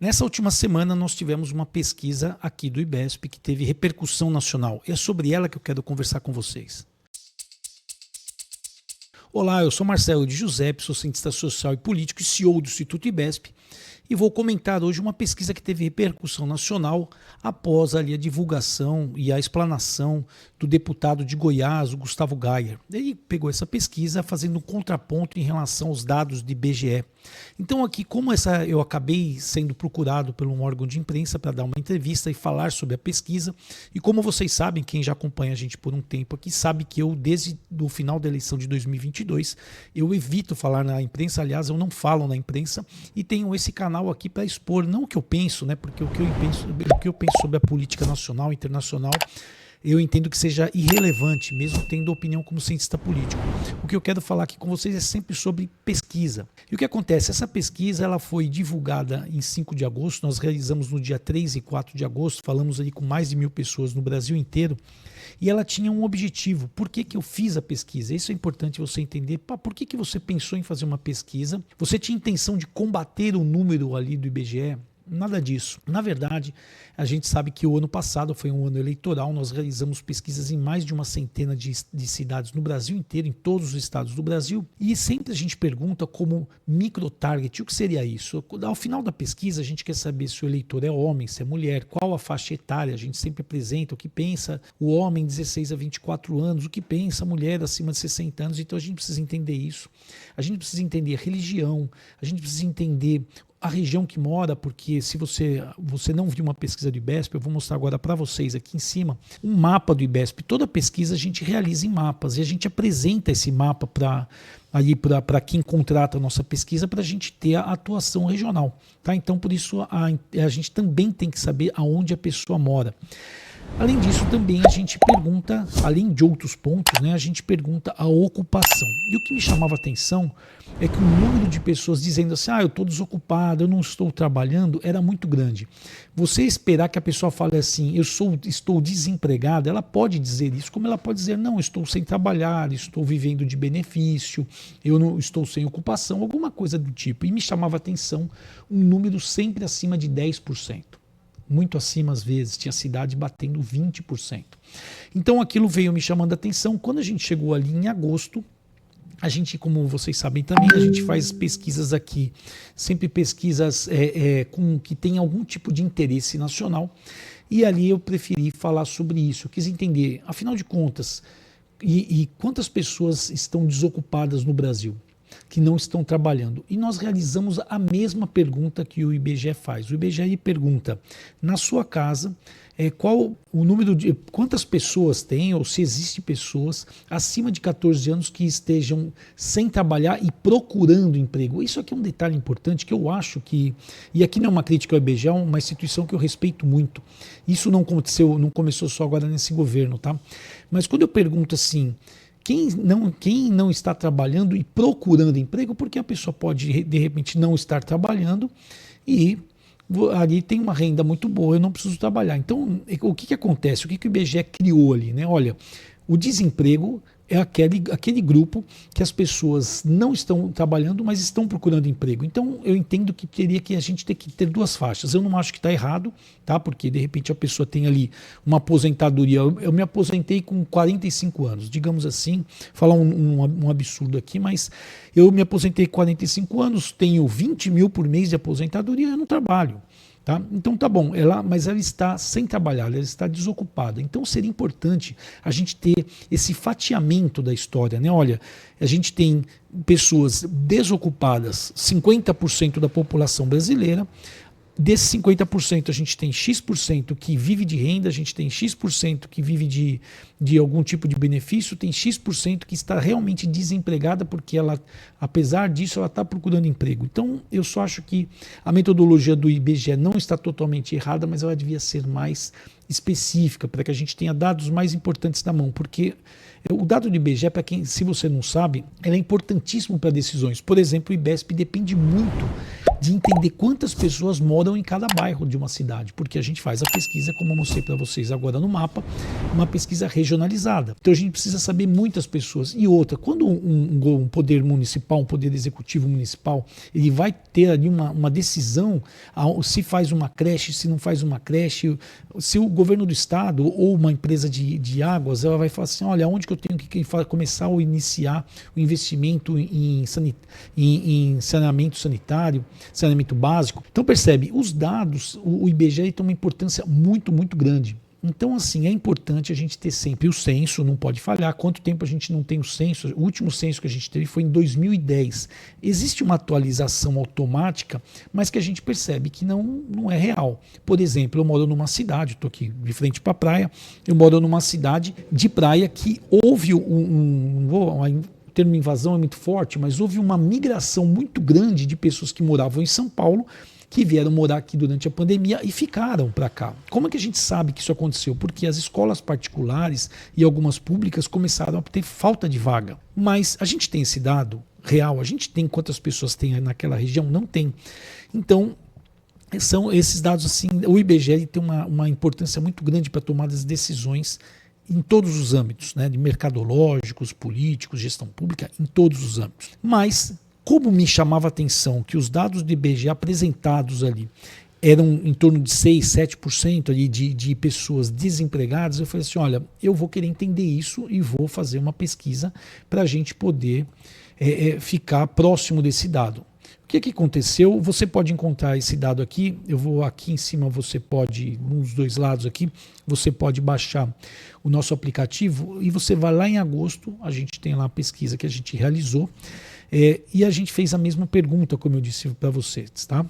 Nessa última semana nós tivemos uma pesquisa aqui do IBESP que teve repercussão nacional. É sobre ela que eu quero conversar com vocês. Olá, eu sou Marcelo de Giuseppe, sou cientista social e político e CEO do Instituto IBESP e vou comentar hoje uma pesquisa que teve repercussão nacional após ali a divulgação e a explanação do deputado de Goiás, o Gustavo Gayer. Ele pegou essa pesquisa fazendo um contraponto em relação aos dados do IBGE. Então aqui, como eu acabei sendo procurado por um órgão de imprensa para dar uma entrevista e falar sobre a pesquisa, e como vocês sabem, quem já acompanha a gente por um tempo aqui, sabe que eu, desde o final da eleição de 2022, eu evito falar na imprensa, aliás, eu não falo na imprensa, e tenho esse canal aqui para expor, não o que eu penso, né? Porque o que eu penso sobre a política nacional e internacional, eu entendo que seja irrelevante, mesmo tendo opinião como cientista político. O que eu quero falar aqui com vocês é sempre sobre pesquisa. E o que acontece? Essa pesquisa ela foi divulgada em 5 de agosto, nós realizamos no dia 3 e 4 de agosto, falamos ali com mais de 1.000 pessoas no Brasil inteiro, e ela tinha um objetivo. Por que eu fiz a pesquisa? Isso é importante você entender. Por que você pensou em fazer uma pesquisa? Você tinha intenção de combater o número ali do IBGE? Nada disso. Na verdade, a gente sabe que o ano passado foi um ano eleitoral, nós realizamos pesquisas em mais de uma centena de cidades no Brasil inteiro, em todos os estados do Brasil, e sempre a gente pergunta como micro-target, o que seria isso? Ao final da pesquisa, a gente quer saber se o eleitor é homem, se é mulher, qual a faixa etária, a gente sempre apresenta o que pensa o homem 16 a 24 anos, o que pensa a mulher acima de 60 anos, então a gente precisa entender isso, a gente precisa entender religião, a gente precisa entender a região que mora, porque se você não viu uma pesquisa do IBESP, eu vou mostrar agora para vocês aqui em cima um mapa do IBESP. Toda pesquisa a gente realiza em mapas e a gente apresenta esse mapa para quem contrata a nossa pesquisa, para a gente ter a atuação regional. Tá? Então, por isso, a gente também tem que saber aonde a pessoa mora. Além disso, também a gente pergunta, além de outros pontos, né, a gente pergunta a ocupação. E o que me chamava a atenção é que o número de pessoas dizendo assim, eu estou desocupado, eu não estou trabalhando, era muito grande. Você esperar que a pessoa fale assim, estou desempregada, ela pode dizer isso, como ela pode dizer, não, estou sem trabalhar, estou vivendo de benefício, eu não estou sem ocupação, alguma coisa do tipo. E me chamava a atenção um número sempre acima de 10%. Muito acima às vezes, tinha cidade batendo 20%. Então aquilo veio me chamando a atenção. Quando a gente chegou ali em agosto, a gente, como vocês sabem também, a gente faz pesquisas aqui, sempre pesquisas que tem algum tipo de interesse nacional, e ali eu preferi falar sobre isso. Eu quis entender, afinal de contas, e quantas pessoas estão desocupadas no Brasil, que não estão trabalhando. E nós realizamos a mesma pergunta que o IBGE faz. O IBGE pergunta, na sua casa, qual o número de quantas pessoas tem, ou se existem pessoas acima de 14 anos que estejam sem trabalhar e procurando emprego. Isso aqui é um detalhe importante que eu acho que, e aqui não é uma crítica ao IBGE, é uma instituição que eu respeito muito. Isso não começou só agora nesse governo, tá? Mas quando eu pergunto assim, quem não está trabalhando e procurando emprego, porque a pessoa pode, de repente, não estar trabalhando e ali tem uma renda muito boa, eu não preciso trabalhar. Então, o que acontece? O que o IBGE criou ali, né? Olha, o desemprego é aquele grupo que as pessoas não estão trabalhando, mas estão procurando emprego. Então, eu entendo que a gente tem que ter duas faixas. Eu não acho que está errado, tá? Porque, de repente, a pessoa tem ali uma aposentadoria. Eu me aposentei com 45 anos, digamos assim, falar um absurdo aqui, mas eu me aposentei com 45 anos, tenho 20 mil por mês de aposentadoria, eu não trabalho. Tá? Então tá bom, mas ela está sem trabalhar, ela está desocupada. Então seria importante a gente ter esse fatiamento da história, né? Olha, a gente tem pessoas desocupadas, 50% da população brasileira. Desses 50%, a gente tem X% que vive de renda, a gente tem X% que vive de algum tipo de benefício, tem X% que está realmente desempregada porque ela, apesar disso, ela está procurando emprego. Então, eu só acho que a metodologia do IBGE não está totalmente errada, mas ela devia ser mais específica, para que a gente tenha dados mais importantes na mão, porque o dado do IBGE, para quem, se você não sabe, ele é importantíssimo para decisões. Por exemplo, o IBESP depende muito de entender quantas pessoas moram em cada bairro de uma cidade, porque a gente faz a pesquisa, como eu mostrei para vocês agora no mapa, uma pesquisa regionalizada. Então a gente precisa saber muitas pessoas. E outra, quando um poder municipal, um poder executivo municipal, ele vai ter ali uma decisão se faz uma creche, se não faz uma creche, se o governo do estado ou uma empresa de águas, ela vai falar assim, olha, onde que eu tenho que começar ou iniciar o investimento em saneamento sanitário, saneamento básico. Então percebe, os dados, o IBGE tem uma importância muito, muito grande. Então, assim, é importante a gente ter sempre o censo, não pode falhar. Quanto tempo a gente não tem o censo? O último censo que a gente teve foi em 2010. Existe uma atualização automática, mas que a gente percebe que não é real. Por exemplo, eu moro numa cidade, estou aqui de frente para a praia, eu moro numa cidade de praia que houve o termo invasão é muito forte, mas houve uma migração muito grande de pessoas que moravam em São Paulo, que vieram morar aqui durante a pandemia e ficaram para cá. Como é que a gente sabe que isso aconteceu? Porque as escolas particulares e algumas públicas começaram a ter falta de vaga. Mas a gente tem esse dado real? A gente tem quantas pessoas tem naquela região? Não tem. Então, são esses dados assim, o IBGE tem uma importância muito grande para tomar as decisões em todos os âmbitos, né, de mercadológicos, políticos, gestão pública, em todos os âmbitos. Mas como me chamava a atenção que os dados do IBGE apresentados ali eram em torno de 6%, 7% ali de pessoas desempregadas, eu falei assim, olha, eu vou querer entender isso e vou fazer uma pesquisa para a gente poder ficar próximo desse dado. O que aconteceu? Você pode encontrar esse dado aqui, eu vou aqui em cima, você pode, nos dois lados aqui, você pode baixar o nosso aplicativo e você vai lá em agosto, a gente tem lá a pesquisa que a gente realizou, e a gente fez a mesma pergunta, como eu disse para vocês, tá?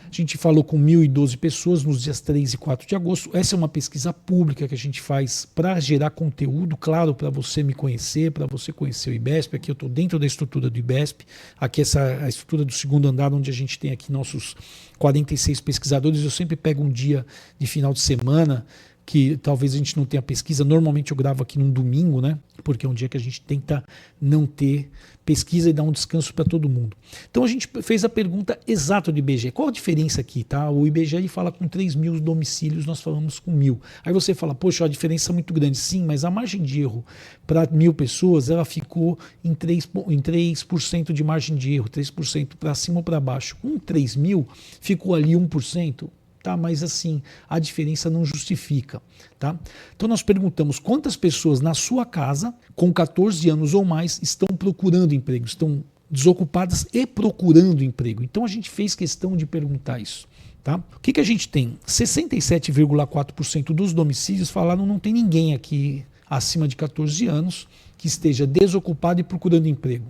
A gente falou com 1.012 pessoas nos dias 3 e 4 de agosto. Essa é uma pesquisa pública que a gente faz para gerar conteúdo, claro, para você me conhecer, para você conhecer o IBESP. Aqui eu estou dentro da estrutura do IBESP. Aqui a estrutura do segundo andar, onde a gente tem aqui nossos 46 pesquisadores. Eu sempre pego um dia de final de semana que talvez a gente não tenha pesquisa. Normalmente eu gravo aqui num domingo, né? Porque é um dia que a gente tenta não ter pesquisa e dar um descanso para todo mundo. Então a gente fez a pergunta exata do IBGE. Qual a diferença aqui, tá? O IBGE ele fala com 3.000 domicílios, nós falamos com 1.000. Aí você fala, poxa, a diferença é muito grande. Sim, mas a margem de erro para 1.000 pessoas, ela ficou em 3% de margem de erro, 3% para cima ou para baixo. Com 3.000, ficou ali 1%. Tá, mas assim, a diferença não justifica. Tá? Então nós perguntamos quantas pessoas na sua casa, com 14 anos ou mais, estão procurando emprego, estão desocupadas e procurando emprego. Então a gente fez questão de perguntar isso. Tá? O que a gente tem? 67,4% dos domicílios falaram não tem ninguém aqui acima de 14 anos que esteja desocupado e procurando emprego.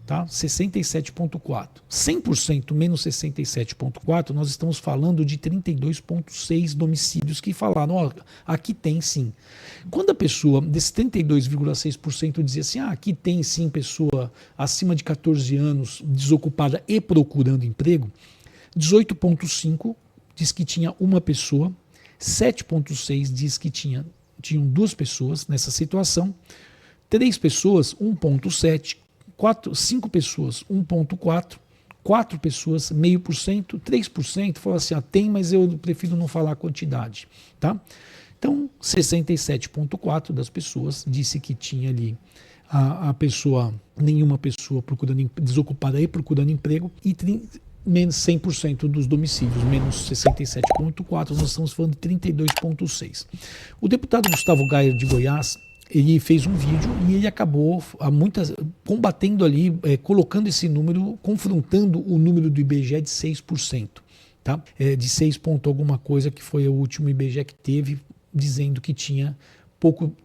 Tá? 67,4%. 100% menos 67,4%, nós estamos falando de 32,6% domicílios que falaram, ó, aqui tem sim. Quando a pessoa, desse 32,6% dizia assim, aqui tem sim pessoa acima de 14 anos desocupada e procurando emprego, 18,5% diz que tinha uma pessoa, 7,6% diz que tinham 2 pessoas nessa situação, 3 pessoas, 1,7%, 5 pessoas, 1,4%, 4 pessoas, 0,5%, 3% falam assim, tem, mas eu prefiro não falar a quantidade. Tá? Então, 67,4% das pessoas disse que tinha ali nenhuma pessoa desocupada e procurando emprego, e menos 100% dos domicílios, menos 67,4%, nós estamos falando de 32,6%. O deputado Gustavo Gayer de Goiás, ele fez um vídeo e ele acabou combatendo ali, colocando esse número, confrontando o número do IBGE de 6%. Tá? De 6 ponto alguma coisa, que foi o último IBGE que teve, dizendo que tinha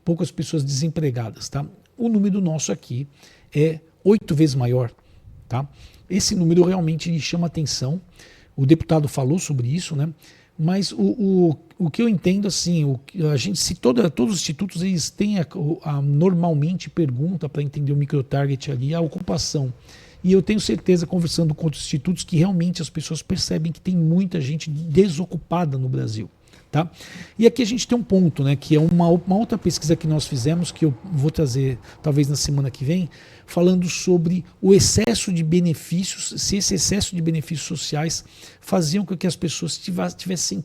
poucas pessoas desempregadas. Tá? O número nosso aqui é 8 vezes maior. Tá? Esse número realmente chama atenção. O deputado falou sobre isso, né? Mas o que eu entendo assim, todos os institutos eles têm normalmente pergunta para entender o microtarget ali, a ocupação. E eu tenho certeza, conversando com outros institutos, que realmente as pessoas percebem que tem muita gente desocupada no Brasil. Tá? E aqui a gente tem um ponto, né, que é uma outra pesquisa que nós fizemos, que eu vou trazer talvez na semana que vem, falando sobre o excesso de benefícios, se esse excesso de benefícios sociais faziam com que as pessoas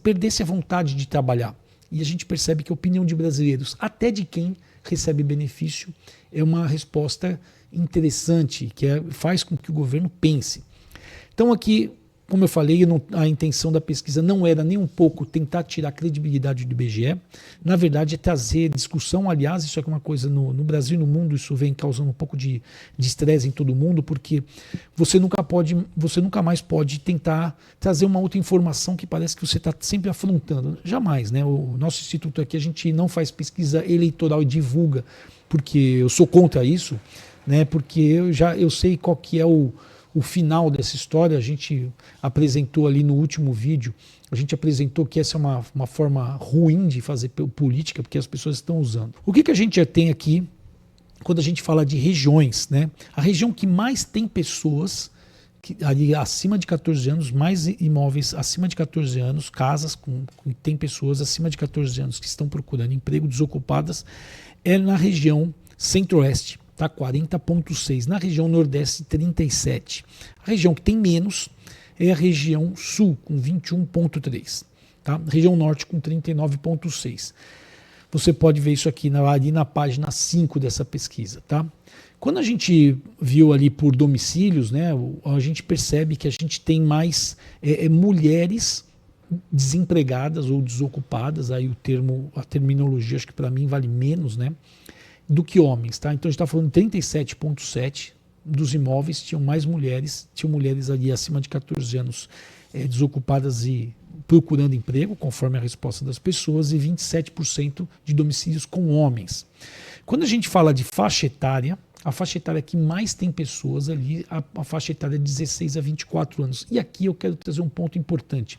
perdessem a vontade de trabalhar. E a gente percebe que a opinião de brasileiros, até de quem recebe benefício, é uma resposta interessante, que faz com que o governo pense. Então aqui, como eu falei, a intenção da pesquisa não era nem um pouco tentar tirar a credibilidade do IBGE. Na verdade, é trazer discussão. Aliás, isso é uma coisa no Brasil e no mundo, isso vem causando um pouco de estresse em todo mundo, porque você nunca mais pode tentar trazer uma outra informação que parece que você está sempre afrontando. Jamais, né? O nosso instituto aqui, a gente não faz pesquisa eleitoral e divulga, porque eu sou contra isso, né? Porque eu sei qual que é o final dessa história. A gente apresentou ali no último vídeo, a gente apresentou que essa é uma forma ruim de fazer política, porque as pessoas estão usando. O que a gente já tem aqui, quando a gente fala de regiões, né? A região que mais tem pessoas ali acima de 14 anos, mais imóveis acima de 14 anos, casas tem pessoas acima de 14 anos que estão procurando emprego, desocupadas, é na região centro-oeste. Tá, 40,6%. Na região nordeste, 37%. A região que tem menos é a região sul, com 21,3%. Tá? Região norte, com 39,6%. Você pode ver isso aqui ali na página 5 dessa pesquisa. Tá? Quando a gente viu ali por domicílios, né, a gente percebe que a gente tem mais mulheres desempregadas ou desocupadas, aí a terminologia acho que para mim vale menos, né, do que homens, tá? Então a gente está falando 37,7% dos imóveis tinham mulheres ali acima de 14 anos desocupadas e procurando emprego, conforme a resposta das pessoas, e 27% de domicílios com homens. Quando a gente fala de faixa etária, a faixa etária que mais tem pessoas ali, a faixa etária é 16 a 24 anos. E aqui eu quero trazer um ponto importante.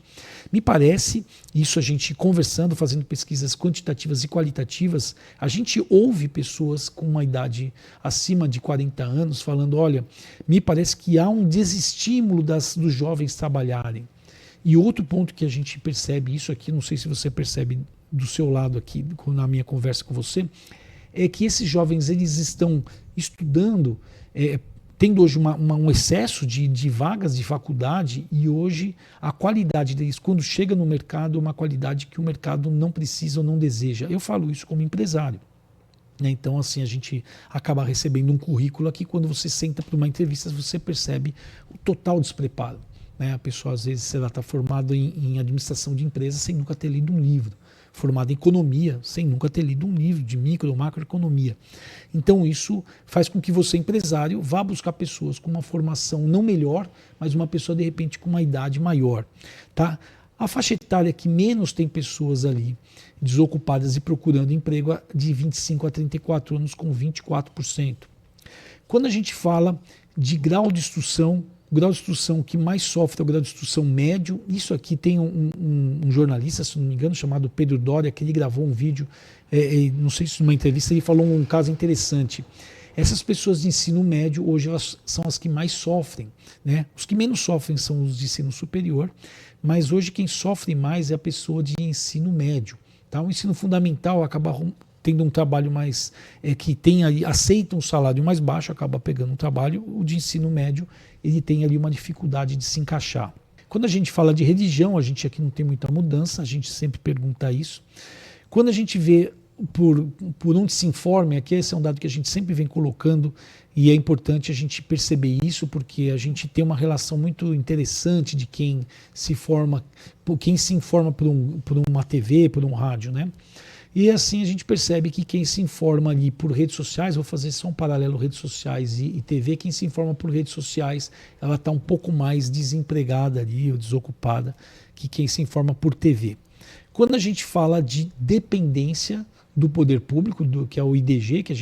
Me parece, isso a gente conversando, fazendo pesquisas quantitativas e qualitativas, a gente ouve pessoas com uma idade acima de 40 anos falando, olha, me parece que há um desestímulo dos jovens trabalharem. E outro ponto que a gente percebe, isso aqui, não sei se você percebe do seu lado aqui, na minha conversa com você, é que esses jovens eles estão estudando, tendo hoje um excesso de vagas de faculdade, e hoje a qualidade deles, quando chega no mercado, é uma qualidade que o mercado não precisa ou não deseja. Eu falo isso como empresário. Então, assim, a gente acaba recebendo um currículo aqui, quando você senta para uma entrevista, você percebe o total despreparo. Né? A pessoa, às vezes, ela está formada em administração de empresas sem nunca ter lido um livro. Formada em economia, sem nunca ter lido um livro de micro ou macroeconomia. Então isso faz com que você, empresário, vá buscar pessoas com uma formação não melhor, mas uma pessoa de repente com uma idade maior. Tá? A faixa etária que menos tem pessoas ali desocupadas e procurando emprego é de 25 a 34 anos, com 24%. Quando a gente fala de grau de instrução, o grau de instrução que mais sofre é o grau de instrução médio. Isso aqui tem um jornalista, se não me engano, chamado Pedro Doria, que ele gravou um vídeo, não sei se numa entrevista, ele falou um caso interessante. Essas pessoas de ensino médio, hoje, elas são as que mais sofrem. Né? Os que menos sofrem são os de ensino superior, mas hoje quem sofre mais é a pessoa de ensino médio. Tá? O ensino fundamental acaba tendo um trabalho mais, que tem ali, aceita um salário mais baixo, acaba pegando um trabalho. O de ensino médio, ele tem ali uma dificuldade de se encaixar. Quando a gente fala de religião, a gente aqui não tem muita mudança, a gente sempre pergunta isso. Quando a gente vê por onde se informa, aqui esse é um dado que a gente sempre vem colocando, e é importante a gente perceber isso, porque a gente tem uma relação muito interessante de quem se informa por uma TV, por um rádio, né? E assim a gente percebe que quem se informa ali por redes sociais, vou fazer só um paralelo redes sociais e TV, quem se informa por redes sociais, ela está um pouco mais desempregada ali, ou desocupada, que quem se informa por TV. Quando a gente fala de dependência do poder público, que é o IDG, que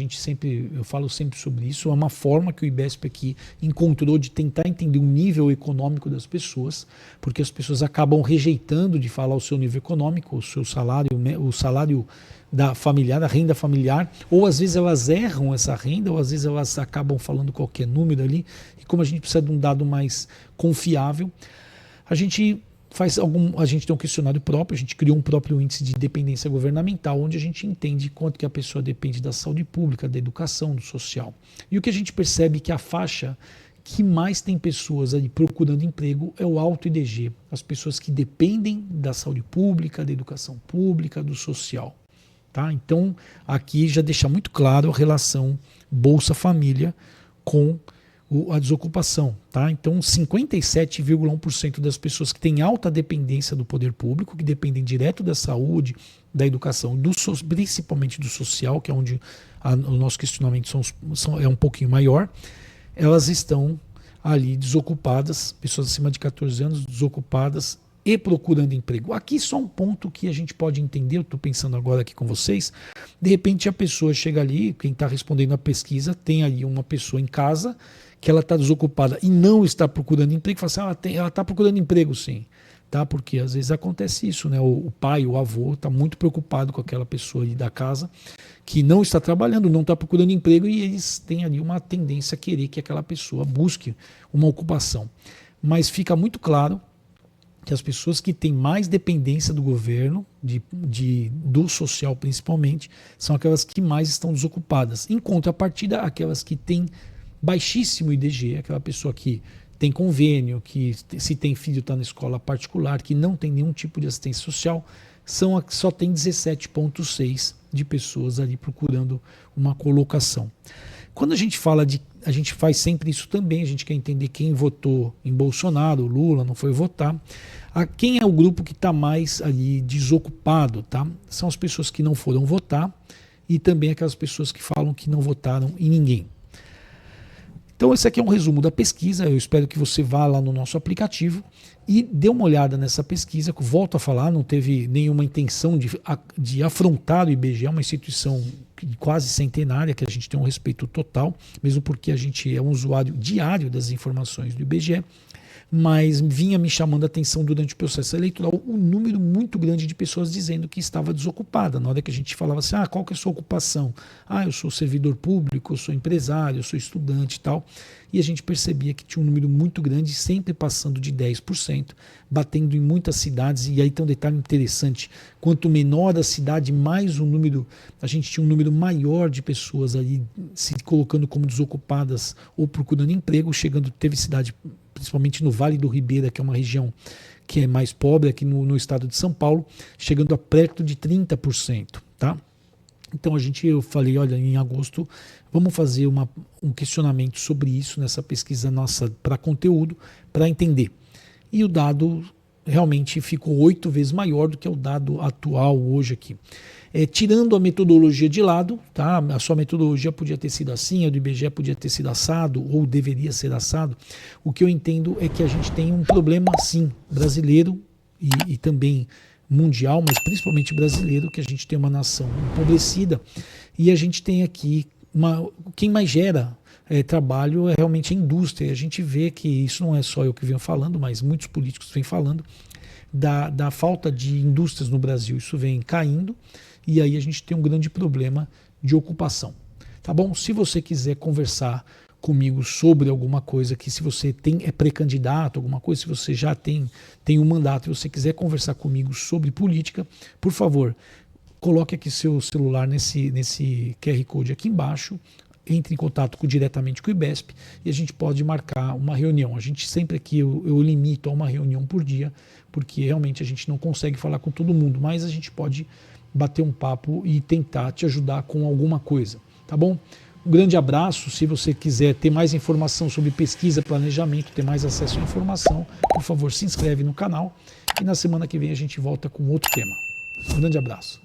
eu falo sempre sobre isso, é uma forma que o IBESP aqui encontrou de tentar entender o nível econômico das pessoas, porque as pessoas acabam rejeitando de falar o seu nível econômico, o seu salário, o salário da familiar, a renda familiar, ou às vezes elas erram essa renda, ou às vezes elas acabam falando qualquer número ali, e como a gente precisa de um dado mais confiável, a gente A gente tem um questionário próprio, a gente criou um próprio índice de dependência governamental, onde a gente entende quanto que a pessoa depende da saúde pública, da educação, do social. E o que a gente percebe é que a faixa que mais tem pessoas ali procurando emprego é o alto IDG, as pessoas que dependem da saúde pública, da educação pública, do social. Tá? Então, aqui já deixa muito claro a relação Bolsa Família com a desocupação. Tá? Então, 57,1% das pessoas que têm alta dependência do poder público, que dependem direto da saúde, da educação, principalmente do social, que é onde o nosso questionamento é um pouquinho maior, elas estão ali desocupadas, pessoas acima de 14 anos desocupadas e procurando emprego. Aqui só um ponto que a gente pode entender, eu estou pensando agora aqui com vocês, de repente a pessoa chega ali, quem está respondendo a pesquisa, tem ali uma pessoa em casa que ela está desocupada e não está procurando emprego, fala assim, ela está procurando emprego sim, tá? Porque às vezes acontece isso, né? O pai, o avô está muito preocupado com aquela pessoa ali da casa que não está trabalhando, não está procurando emprego e eles têm ali uma tendência a querer que aquela pessoa busque uma ocupação. Mas fica muito claro que as pessoas que têm mais dependência do governo, do social principalmente, são aquelas que mais estão desocupadas. Em contrapartida, aquelas que têm baixíssimo IDG, aquela pessoa que tem convênio, que se tem filho está na escola particular, que não tem nenhum tipo de assistência social, só tem 17,6% de pessoas ali procurando uma colocação. Quando a gente fala a gente faz sempre isso também, a gente quer entender quem votou em Bolsonaro, Lula, não foi votar. Quem é o grupo que está mais ali desocupado, tá? São as pessoas que não foram votar e também aquelas pessoas que falam que não votaram em ninguém. Então esse aqui é um resumo da pesquisa, eu espero que você vá lá no nosso aplicativo e dê uma olhada nessa pesquisa, que volto a falar, não teve nenhuma intenção de afrontar o IBGE, é uma instituição quase centenária, que a gente tem um respeito total, mesmo porque a gente é um usuário diário das informações do IBGE, mas vinha me chamando a atenção durante o processo eleitoral um número muito grande de pessoas dizendo que estava desocupada. Na hora que a gente falava assim, qual que é a sua ocupação? Eu sou servidor público, eu sou empresário, eu sou estudante e tal. E a gente percebia que tinha um número muito grande, sempre passando de 10%, batendo em muitas cidades. E aí tem um detalhe interessante, quanto menor a cidade, mais o número, a gente tinha um número maior de pessoas ali se colocando como desocupadas ou procurando emprego, teve cidade principalmente no Vale do Ribeira, que é uma região que é mais pobre aqui no estado de São Paulo, chegando a perto de 30%. Tá? Então eu falei, olha, em agosto vamos fazer um questionamento sobre isso nessa pesquisa nossa para conteúdo, para entender. E o dado realmente ficou 8 vezes maior do que o dado atual hoje aqui. Tirando a metodologia de lado, tá? A sua metodologia podia ter sido assim, a do IBGE podia ter sido assado, ou deveria ser assado. O que eu entendo é que a gente tem um problema, sim, brasileiro e também mundial, mas principalmente brasileiro, que a gente tem uma nação empobrecida e a gente tem aqui quem mais gera trabalho é realmente a indústria. A gente vê que isso não é só eu que venho falando, mas muitos políticos vêm falando da falta de indústrias no Brasil. Isso vem caindo e aí a gente tem um grande problema de ocupação. Tá bom? Se você quiser conversar comigo sobre alguma coisa, que se você é pré-candidato, alguma coisa, se você já tem um mandato e você quiser conversar comigo sobre política, por favor, coloque aqui seu celular nesse QR Code aqui embaixo, entre em contato diretamente com o IBESP e a gente pode marcar uma reunião. A gente sempre aqui, eu limito a uma reunião por dia, porque realmente a gente não consegue falar com todo mundo, mas a gente pode bater um papo e tentar te ajudar com alguma coisa, tá bom? Um grande abraço. Se você quiser ter mais informação sobre pesquisa, planejamento, ter mais acesso à informação, por favor, se inscreve no canal e na semana que vem a gente volta com outro tema. Um grande abraço.